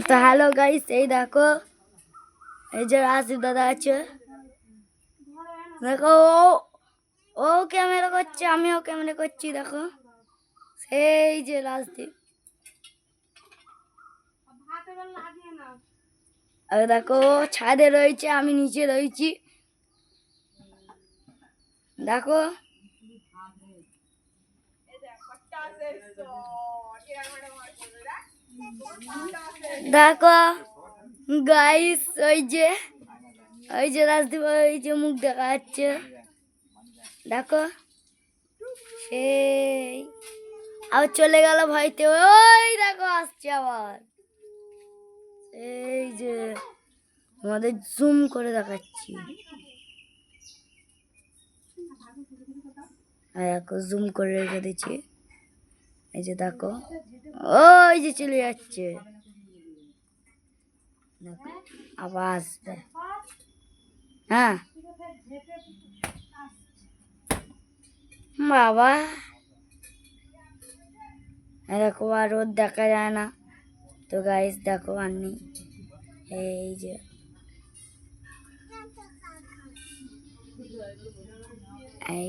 তো hello guys, এই দেখো এই যে রাজদীপ দাদা আছে, দেখো ও ক্যামেরা করছে, আমিও ক্যামেরা করছি। দেখো সেই যে রাজদীপ, আর দেখো ছাদে রয়েছে, আমি নিচে রয়েছি। দেখো দেখো গাইস, ওই যে রাজদীপ, ওই যে মুখ দেখা যাচ্ছে। দেখো সেই আবার চলে গেল ভয়তে, ওই দেখো আসছে আবার। এই যে আমাদের জুম করে দেখাচ্ছি, দেখো জুম করে রেখে দিচ্ছি। এই যে দেখো, ওই যে চলে যাচ্ছে, আবার আসবে। হ্যাঁ বাবা, দেখো আর রোদ দেখা যায় না। তো গাইস দেখো আর নেই, এই যে এই